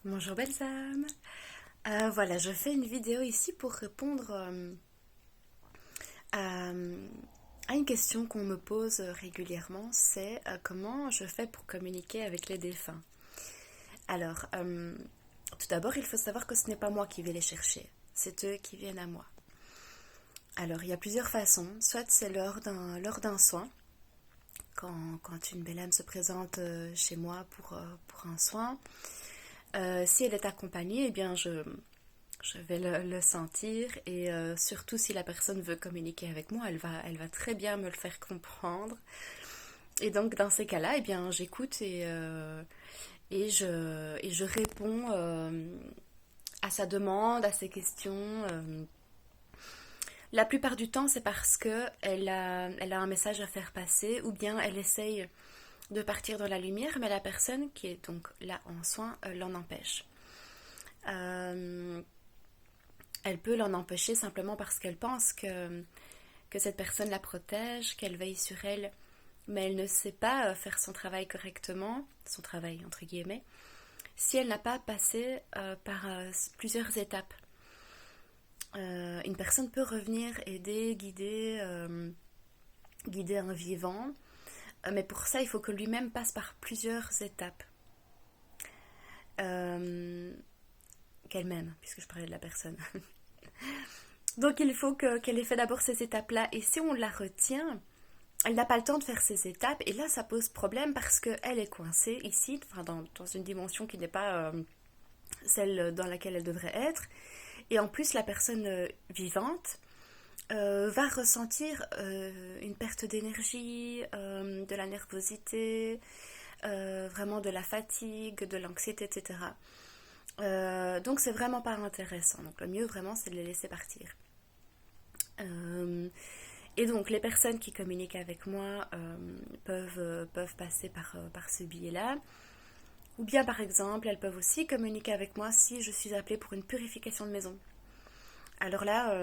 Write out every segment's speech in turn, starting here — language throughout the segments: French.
Bonjour belles âmes. Voilà, je fais une vidéo ici pour répondre à, à une question qu'on me pose régulièrement, c'est comment je fais pour communiquer avec les défunts. Alors, tout d'abord, il faut savoir que ce n'est pas moi qui vais les chercher, c'est eux qui viennent à moi. Alors, il y a plusieurs façons, soit c'est lors d'un soin, quand une belle âme se présente chez moi pour un soin. Si elle est accompagnée, eh bien je vais le sentir et surtout si la personne veut communiquer avec moi, elle va très bien me le faire comprendre. Et donc dans ces cas-là, eh bien j'écoute et je réponds à sa demande, à ses questions. La plupart du temps, c'est parce que elle a un message à faire passer ou bien elle essaye de partir dans la lumière, mais la personne qui est donc là en soin l'en empêche. Euh, Elle peut l'en empêcher simplement parce qu'elle pense que cette personne la protège, qu'elle veille sur elle, mais elle ne sait pas faire son travail correctement, son travail entre guillemets, si elle n'a pas passé par plusieurs étapes. Une personne peut revenir aider, guider un vivant, mais pour ça il faut que lui-même passe par plusieurs étapes. Euh, Qu'elle-même, puisque je parlais de la personne. Donc il faut qu'elle ait fait d'abord ces étapes-là. Et si on la retient, elle n'a pas le temps de faire ces étapes. Et là, ça pose problème parce qu'elle est coincée ici, enfin, dans une dimension qui n'est pas celle dans laquelle elle devrait être. Et en plus, la personne vivante va ressentir une perte d'énergie, de la nervosité, vraiment de la fatigue, de l'anxiété, etc. Donc c'est vraiment pas intéressant. Donc le mieux vraiment c'est de les laisser partir. Euh, et donc les personnes qui communiquent avec moi peuvent passer par ce biais-là. Ou bien par exemple, elles peuvent aussi communiquer avec moi si je suis appelée pour une purification de maison. Alors là,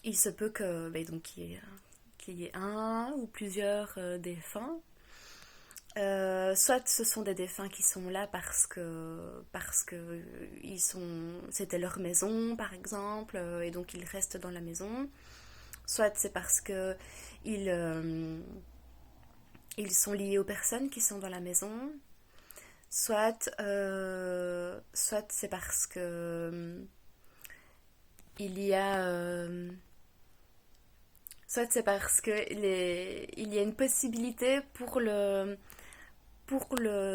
il se peut que donc, qu'il y ait un ou plusieurs défunts. Soit ce sont des défunts qui sont là parce que c'était leur maison par exemple et donc ils restent dans la maison. Soit c'est parce que ils, ils sont liés aux personnes qui sont dans la maison. Soit c'est parce que il y a soit c'est parce que il y a une possibilité pour le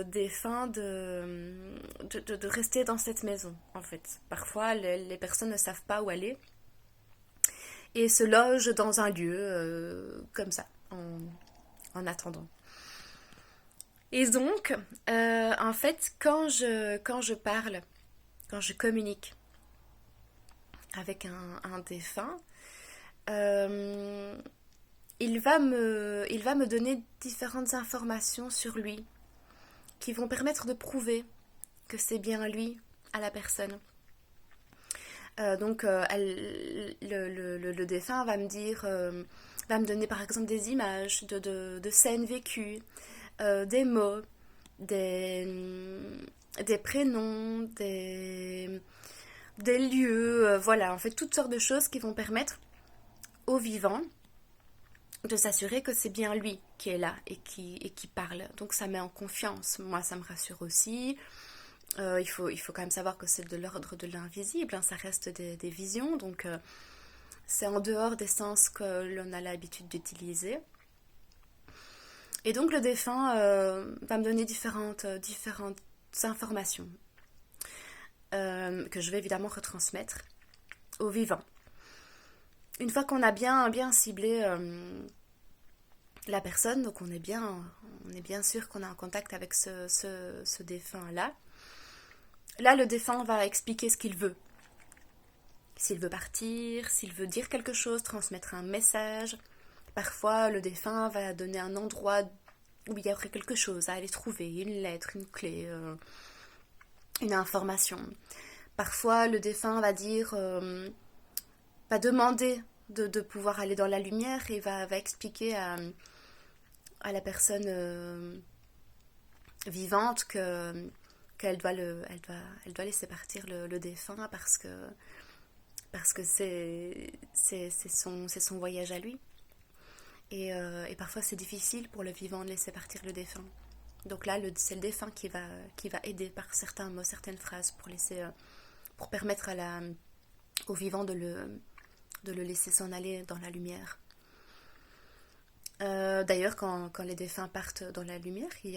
défunt de rester dans cette maison, en fait. Parfois, les personnes ne savent pas où aller et se logent dans un lieu comme ça, en attendant. Et donc, en fait, quand je parle, quand je communique avec un défunt, euh, il va me donner différentes informations sur lui qui vont permettre de prouver que c'est bien lui à la personne. Donc, le défunt va me dire, va me donner par exemple des images de scènes vécues, des mots, des, des prénoms, des lieux, voilà, en fait, toutes sortes de choses qui vont permettre au vivant de s'assurer que c'est bien lui qui est là et qui parle. Donc ça met en confiance. Moi, ça me rassure aussi. Il faut quand même savoir que c'est de l'ordre de l'invisible, hein, ça reste des visions, donc c'est en dehors des sens que l'on a l'habitude d'utiliser. Et donc le défunt va me donner différentes informations que je vais évidemment retransmettre au vivant. Une fois qu'on a bien ciblé la personne, donc on est bien sûr qu'on est en contact avec ce défunt-là. Là, le défunt va expliquer ce qu'il veut. S'il veut partir, s'il veut dire quelque chose, transmettre un message. Parfois, le défunt va donner un endroit où il y aurait quelque chose à aller trouver, une lettre, une clé, une information. Parfois, le défunt va demander de pouvoir aller dans la lumière et va expliquer à la personne vivante que qu'elle doit elle doit laisser partir le défunt parce que c'est son voyage à lui. Et parfois c'est difficile pour le vivant de laisser partir le défunt. Donc là, c'est le défunt qui va aider par certains mots, certaines phrases pour permettre au vivant de le laisser s'en aller dans la lumière. D'ailleurs, quand les défunts partent dans la lumière, il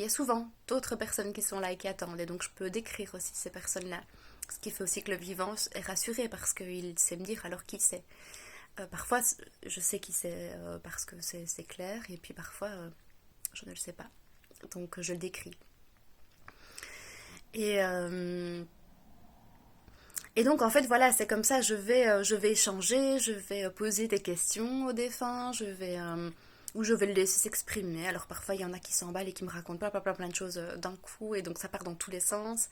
y a souvent d'autres personnes qui sont là et qui attendent. Et donc je peux décrire aussi ces personnes-là. Ce qui fait aussi que le vivant est rassuré parce qu'il sait me dire alors qui c'est. Parfois, je sais qui c'est parce que c'est clair. Et puis parfois, je ne le sais pas. Donc je le décris. Et donc en fait voilà, c'est comme ça, je vais échanger, je vais poser des questions au défunt, ou je vais le laisser s'exprimer. Alors parfois il y en a qui s'emballent et qui me racontent plein de choses d'un coup et donc ça part dans tous les sens.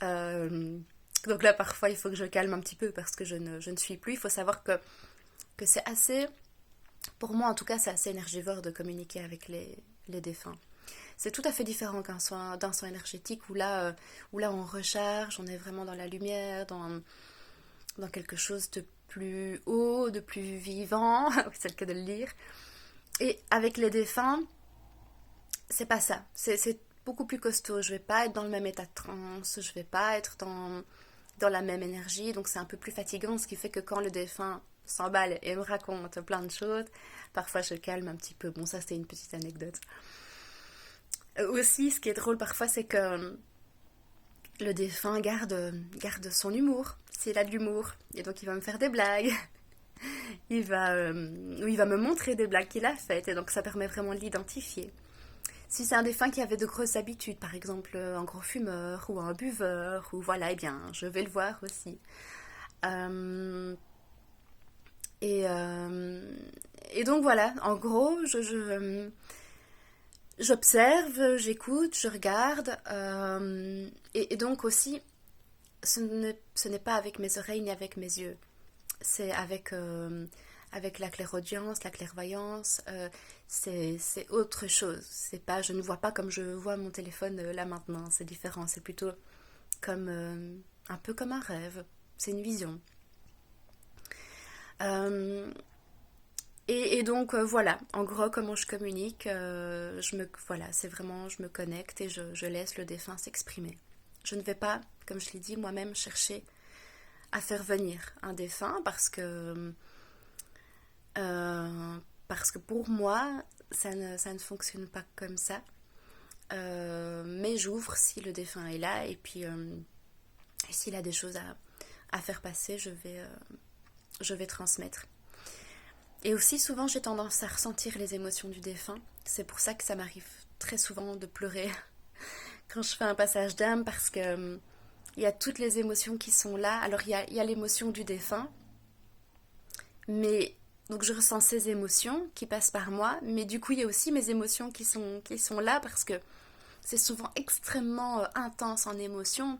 Euh, donc là parfois il faut que je calme un petit peu parce que je ne suis plus. Il faut savoir que c'est assez, pour moi en tout cas c'est assez énergivore de communiquer avec les défunts. C'est tout à fait différent d'un soin énergétique où là on recharge, on est vraiment dans la lumière, dans quelque chose de plus haut, de plus vivant, c'est le cas de le dire. Et avec les défunts, c'est pas ça. C'est beaucoup plus costaud. Je vais pas être dans le même état de transe, je vais pas être dans la même énergie, donc c'est un peu plus fatigant, ce qui fait que quand le défunt s'emballe et me raconte plein de choses, parfois je calme un petit peu. Bon, ça c'était une petite anecdote. Aussi, ce qui est drôle parfois, c'est que le défunt garde son humour, s'il a de l'humour. Et donc il va me faire des blagues. Il va me montrer des blagues qu'il a faites. Et donc ça permet vraiment de l'identifier. Si c'est un défunt qui avait de grosses habitudes, par exemple un gros fumeur ou un buveur, ou voilà, eh bien, je vais le voir aussi. Euh, et, euh, et donc voilà, en gros, j'observe, j'écoute, je regarde. Et donc aussi, ce n'est pas avec mes oreilles ni avec mes yeux. C'est avec la clairaudience, la clairvoyance. C'est autre chose. C'est pas, je ne vois pas comme je vois mon téléphone là maintenant. C'est différent. C'est plutôt comme un peu comme un rêve. C'est une vision. Euh, et donc voilà, en gros comment je communique, voilà, c'est vraiment je me connecte et je laisse le défunt s'exprimer. Je ne vais pas, comme je l'ai dit moi-même, chercher à faire venir un défunt parce que pour moi ça ne fonctionne pas comme ça. Mais j'ouvre si le défunt est là et puis s'il a des choses à faire passer, je vais transmettre. Et aussi, souvent, j'ai tendance à ressentir les émotions du défunt. C'est pour ça que ça m'arrive très souvent de pleurer quand je fais un passage d'âme, parce que il y a toutes les émotions qui sont là. Alors, il y a l'émotion du défunt, mais donc je ressens ces émotions qui passent par moi, mais du coup, il y a aussi mes émotions qui sont là, parce que c'est souvent extrêmement intense en émotion.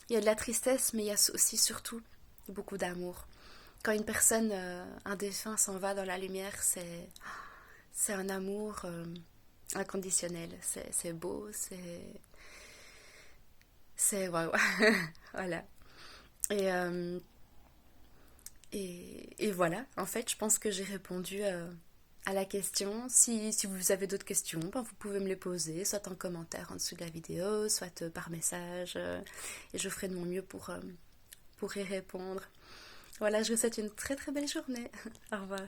Il y a de la tristesse, mais il y a aussi, surtout, beaucoup d'amour. Quand une personne, un défunt s'en va dans la lumière, c'est un amour inconditionnel. C'est beau, c'est waouh. Voilà. Et, euh, et voilà, en fait, je pense que j'ai répondu à la question. Si vous avez d'autres questions, ben, vous pouvez me les poser, soit en commentaire en dessous de la vidéo, soit par message. Et je ferai de mon mieux pour y répondre. Voilà, je vous souhaite une très très belle journée. Au revoir.